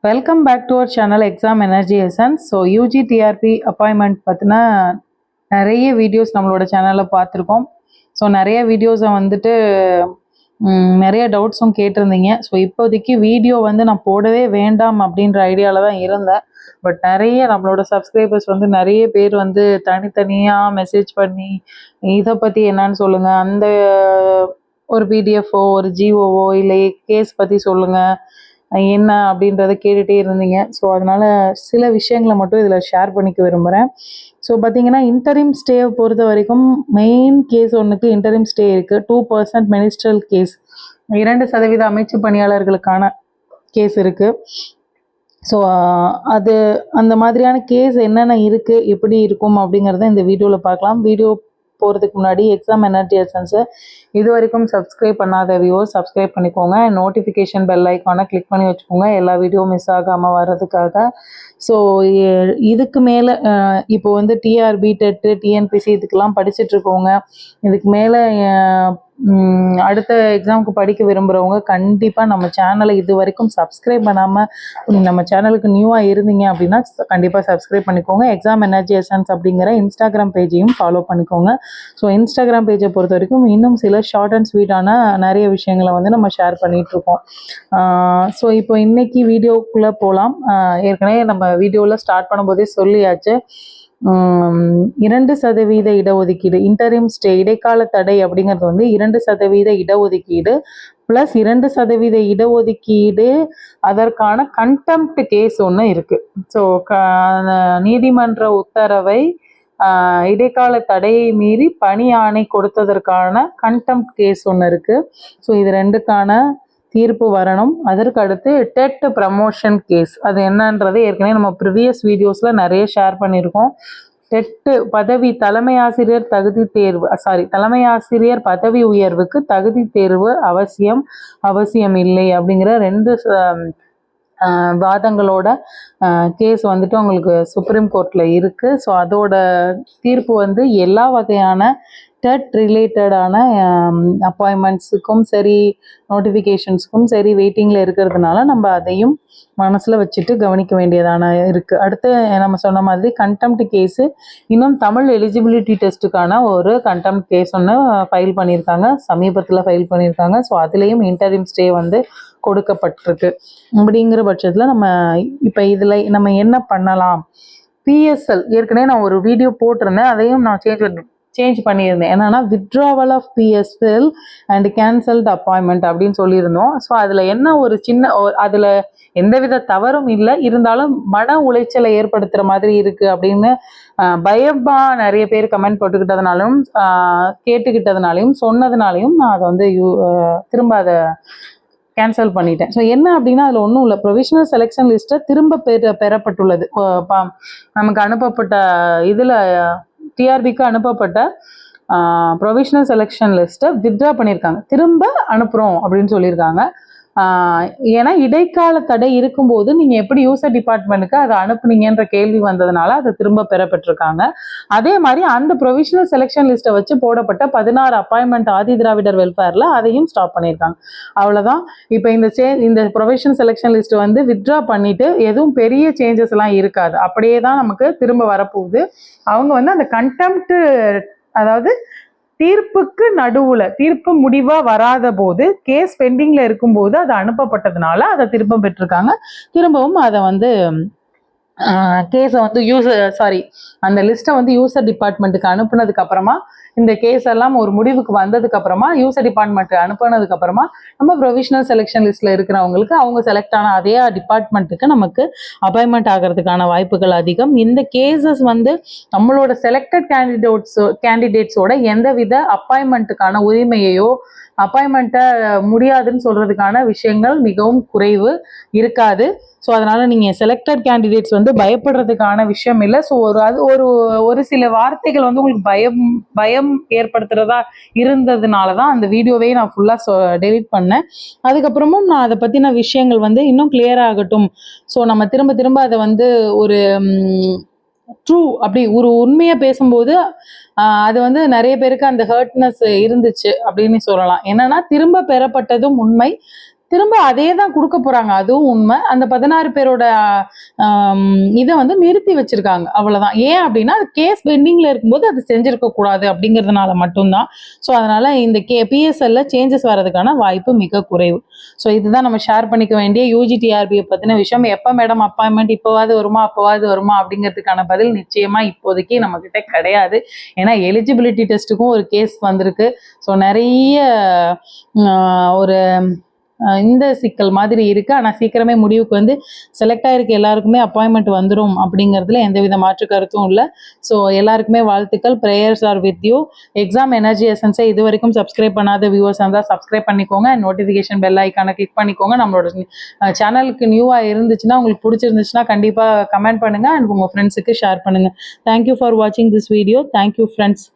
Welcome back to our channel exam energy essence. So UG TRB appointment பற்றின நிறைய videos நம்மளோட சேனலில் பார்த்துருக்கோம். ஸோ நிறைய வீடியோஸை வந்துட்டு நிறைய டவுட்ஸும் கேட்டிருந்தீங்க. ஸோ இப்போதைக்கு வீடியோ வந்து நான் போடவே வேண்டாம் அப்படின்ற ஐடியாவில் தான் இருந்தேன். பட் நிறைய நம்மளோட சப்ஸ்கிரைபர்ஸ் வந்து நிறைய பேர் வந்து தனித்தனியாக மெசேஜ் பண்ணி இதை பற்றி என்னன்னு சொல்லுங்கள், அந்த ஒரு பிடிஎஃப்ஓ ஒரு ஜிஓஓ இல்லை கேஸ் பற்றி சொல்லுங்கள் என்ன அப்படின்றத கேட்டுகிட்டே இருந்தீங்க. ஸோ அதனால் சில விஷயங்களை மட்டும் இதில் ஷேர் பண்ணிக்க விரும்புகிறேன். ஸோ பார்த்தீங்கன்னா இன்டரிம் ஸ்டேவை பொறுத்த வரைக்கும் மெயின் கேஸ் ஒன்றுக்கு இன்டரிம் ஸ்டே இருக்குது. 2% மினிஸ்ட்ரல் கேஸ், 2% அமைச்சு பணியாளர்களுக்கான கேஸ் இருக்குது. ஸோ அது அந்த மாதிரியான கேஸ் என்னென்ன இருக்குது, எப்படி இருக்கும் அப்படிங்கிறத இந்த வீடியோவில் பார்க்கலாம். வீடியோ போகிறதுக்கு முன்னாடி எக்ஸாம் எனர்ஜி எசன்ஸை இது வரைக்கும் சப்ஸ்கிரைப் பண்ணாத வியூவர்ஸ் சப்ஸ்கிரைப் பண்ணிக்கோங்க. நோட்டிஃபிகேஷன் பெல் ஐக்கானை கிளிக் பண்ணி வச்சுக்கோங்க, எல்லா வீடியோ மிஸ் ஆகாமல் வர்றதுக்காக. ஸோ இதுக்கு மேலே இப்போ வந்து டிஆர்பி டெட்டு டிஎன்பிசி இதுக்கெல்லாம் படிச்சுட்ருக்கவங்க, இதுக்கு மேலே அடுத்த எக்ஸாமுக்கு படிக்க விரும்புகிறவங்க கண்டிப்பாக நம்ம சேனலை இது வரைக்கும் சப்ஸ்கிரைப் பண்ணாமல் நம்ம சேனலுக்கு நியூவாக இருந்தீங்க அப்படின்னா கண்டிப்பாக சப்ஸ்கிரைப் பண்ணிக்கோங்க. எக்ஸாம் எனர்ஜி எசன்ஸ் அப்படிங்கிற இன்ஸ்டாகிராம் பேஜையும் ஃபாலோ பண்ணிக்கோங்க. ஸோ இன்ஸ்டாகிராம் பேஜை பொறுத்த வரைக்கும் இன்னும் சில ஷார்ட் அண்ட் ஸ்வீட்டான நிறைய விஷயங்களை வந்து நம்ம ஷேர் பண்ணிகிட்ருக்கோம். ஸோ இப்போ இன்றைக்கி வீடியோக்குள்ளே போகலாம். ஏற்கனவே நம்ம வீடியோவில் ஸ்டார்ட் பண்ணும்போதே சொல்லியாச்சு, 2% இடஒதுக்கீடு, இன்டரிம் ஸ்டே இடைக்கால தடை அப்படிங்கிறது வந்து 2% இடஒதுக்கீடு ப்ளஸ் 2% இடஒதுக்கீடு அதற்கான கண்டெம்ப்ட் கேஸ் ஒன்று இருக்குது. ஸோ நீதிமன்ற உத்தரவை இடைக்கால தடையை மீறி பணி ஆணை கொடுத்ததற்கான கண்டெம்ப்ட் கேஸ் ஒன்று இருக்குது. ஸோ இது ரெண்டுக்கான தீர்ப்பு வரணும். அதற்கு அடுத்து டெட் ப்ரமோஷன் கேஸ், அது என்னன்றது ஏற்கனவே நம்ம ப்ரீவியஸ் வீடியோஸில் நிறைய ஷேர் பண்ணியிருக்கோம். டெட்டு பதவி தலைமை ஆசிரியர் தகுதி தேர்வு தலைமை ஆசிரியர் பதவி உயர்வுக்கு தகுதி தேர்வு அவசியம் இல்லை அப்படிங்கிற 2 வாதங்களோட கேஸ் வந்துட்டு உங்களுக்கு சுப்ரீம் கோர்ட்டில் இருக்குது. ஸோ அதோட தீர்ப்பு வந்து எல்லா வகையான டெட் ரிலேட்டடான அப்பாயின்மெண்ட்ஸுக்கும் சரி நோட்டிஃபிகேஷன்ஸுக்கும் சரி வெயிட்டிங்கில் இருக்கிறதுனால நம்ம அதையும் மனசில் வச்சுட்டு கவனிக்க வேண்டியதான இருக்குது. அடுத்து நம்ம சொன்ன மாதிரி கண்டெம்ப்ட் கேஸு, இன்னும் தமிழ் எலிஜிபிலிட்டி டெஸ்ட்டுக்கான ஒரு கண்டெம்ப்ட் கேஸ் ஒன்று ஃபைல் பண்ணியிருக்காங்க, சமீபத்தில் ஃபைல் பண்ணியிருக்காங்க. ஸோ அதுலேயும் இன்டரிம் ஸ்டே வந்து கொடுக்கப்பட்டிருக்கு. அப்படிங்கிற பட்சத்தில் நம்ம இப்போ இதில் நம்ம என்ன பண்ணலாம், பிஎஸ்எல் ஏற்கனவே நான் ஒரு வீடியோ போட்டிருந்தேன், அதையும் நான் சேஞ்ச் பண்ணியிருந்தேன். என்னன்னா withdrawal of PSL and cancelled appointment அப்படின்னு சொல்லியிருந்தோம். ஸோ அதில் என்ன ஒரு சின்ன அதில் எந்தவித தவறும் இல்லை, இருந்தாலும் மன உளைச்சலை ஏற்படுத்துகிற மாதிரி இருக்குது அப்படின்னு பயமாக நிறைய பேர் கமெண்ட் போட்டுக்கிட்டதுனாலும் கேட்டுக்கிட்டதுனாலையும் சொன்னதுனாலையும் நான் அதை வந்து திரும்ப அதை கேன்சல் பண்ணிட்டேன். ஸோ என்ன அப்படின்னா அதில் ஒன்றும் இல்லை, ப்ரொவிஷனல் செலெக்ஷன் லிஸ்ட்டை திரும்ப பெறப்பட்டுள்ளது. நமக்கு அனுப்பப்பட்ட இதில் டிஆர்பிக்கு அனுப்பப்பட்ட ப்ரொவிஷனல் செலெக்ஷன் லிஸ்ட்டை வித்ட்ரா பண்ணியிருக்காங்க, திரும்ப அனுப்புகிறோம் அப்படின்னு சொல்லியிருக்காங்க. ஏன்னா இடைக்கால தடை இருக்கும்போது நீங்கள் எப்படி யூசர் டிபார்ட்மெண்ட்டுக்கு அதை அனுப்புனீங்கன்ற கேள்வி வந்ததுனால அதை திரும்ப பெறப்பட்டிருக்காங்க. அதே மாதிரி அந்த ப்ரொவிஷனல் செலெக்ஷன் லிஸ்ட்டை வச்சு போடப்பட்ட 16 அப்பாயின்மெண்ட் ஆதி திராவிடர் வெல்ஃபேரில் அதையும் ஸ்டாப் பண்ணியிருக்காங்க. அவ்வளோதான். இப்போ இந்த ப்ரொவிஷனல் செலெக்ஷன் லிஸ்ட் வந்து வித்ட்ரா பண்ணிட்டு எதுவும் பெரிய சேஞ்சஸ் எல்லாம் இருக்காது, அப்படியே தான் நமக்கு திரும்ப வரப்போகுது. அவங்க வந்து அந்த கண்டெம்ப்ட், அதாவது தீர்ப்புக்கு நடுவுல தீர்ப்பு முடிவா வராத போது கேஸ் பெண்டிங்ல இருக்கும்போது அது அனுப்பப்பட்டதுனால அதை திரும்ப பெற்றிருக்காங்க. திரும்பவும் அதை வந்து கேஸை வந்து அந்த லிஸ்ட்டை வந்து யூசர் டிபார்ட்மெண்ட்டுக்கு அனுப்புனதுக்கு அப்புறமா, இந்த கேஸ் எல்லாம் ஒரு முடிவுக்கு வந்ததுக்கு அப்புறமா யூசர் டிபார்ட்மெண்ட் அனுப்புனதுக்கு அப்புறமா நம்ம ப்ரொவிஷனல் செலெக்ஷன் லிஸ்ட்ல இருக்கிறவங்களுக்கு அவங்க செலக்ட் ஆன அதே டிபார்ட்மெண்ட்டுக்கு நமக்கு அப்பாயின்மெண்ட் ஆகிறதுக்கான வாய்ப்புகள் அதிகம். இந்த கேசஸ் வந்து நம்மளோட செலக்டட் கேண்டிடேட்ஸோட எந்தவித அப்பாயின்மெண்ட்டுக்கான உரிமையையோ அப்பாயின்மெண்ட்டை முடியாதுன்னு சொல்றதுக்கான விஷயங்கள் மிகவும் குறைவு இருக்காது. ஸோ அதனால நீங்கள் செலக்டட் கேண்டிடேட்ஸ் வந்து பயப்படுறதுக்கான விஷயம் இல்லை. ஸோ ஒரு சில வார்த்தைகள் வந்து உங்களுக்கு பயம் ஏற்படுத்துறதா இருந்ததுனால தான் அந்த வீடியோவே நான் ஃபுல்லாக டெலிட் பண்ணேன். அதுக்கப்புறமும் நான் அதை பற்றின விஷயங்கள் வந்து இன்னும் கிளியர் ஆகட்டும். ஸோ நம்ம திரும்ப அதை வந்து ஒரு ட்ரூ அப்படி ஒரு உண்மையாக பேசும்போது அது வந்து நிறைய பேருக்கு அந்த ஹர்ட்னஸ் இருந்துச்சு அப்படின்னு சொல்லலாம். என்னன்னா திரும்ப பெறப்பட்டதும் உண்மை, திரும்ப அதே தான் கொடுக்க போறாங்க, அதுவும் உண்மை. அந்த 16 பேரோட இதை வந்து நிறுத்தி வச்சிருக்காங்க, அவ்வளவுதான். ஏன் அப்படின்னா அது கேஸ் பெண்டிங்ல இருக்கும்போது அது செஞ்சிருக்க கூடாது அப்படிங்கிறதுனால மட்டும்தான். ஸோ அதனால இந்த பிஎஸ்எல்ல சேஞ்சஸ் வர்றதுக்கான வாய்ப்பு மிக குறைவு. ஸோ இதுதான் நம்ம ஷேர் பண்ணிக்க வேண்டிய யூஜிடிஆர்பியை பத்தின விஷயம். எப்போ மேடம் அப்பாயின்மெண்ட் இப்போவாது வருமா அப்போவாது வருமா அப்படிங்கிறதுக்கான பதில் நிச்சயமா இப்போதைக்கு நம்ம கிட்ட கிடையாது. ஏன்னா எலிஜிபிலிட்டி டெஸ்ட்டுக்கும் ஒரு கேஸ் வந்திருக்கு. ஸோ நிறைய ஒரு இந்த சிக்கல் மாதிரி இருக்கு. ஆனால் சீக்கிரமே முடிவுக்கு வந்து செலக்ட் ஆயிருக்க எல்லாருக்குமே அப்பாயின்மெண்ட் வந்துடும் அப்படிங்கிறதுல எந்தவித மாற்று கருத்தும் இல்லை. ஸோ எல்லாருக்குமே வாழ்த்துக்கள். Prayers are with you. Exam energy எசன்ஸை இது வரைக்கும் சப்ஸ்கிரைப் பண்ணாத வியூவர்ஸ் இருந்தால் சப்ஸ்கிரைப் பண்ணிக்கோங்க. நோட்டிஃபிகேஷன் பெல் ஐக்கானை கிளிக் பண்ணிக்கோங்க. நம்மளோட சேனலுக்கு நியூவாக இருந்துச்சுன்னா, உங்களுக்கு பிடிச்சிருந்துச்சுன்னா கண்டிப்பாக கமெண்ட் பண்ணுங்கள் அண்ட் உங்கள் ஃப்ரெண்ட்ஸுக்கு ஷேர் பண்ணுங்கள். தேங்க்யூ ஃபார் வாட்சிங் திஸ் வீடியோ. Thank you friends.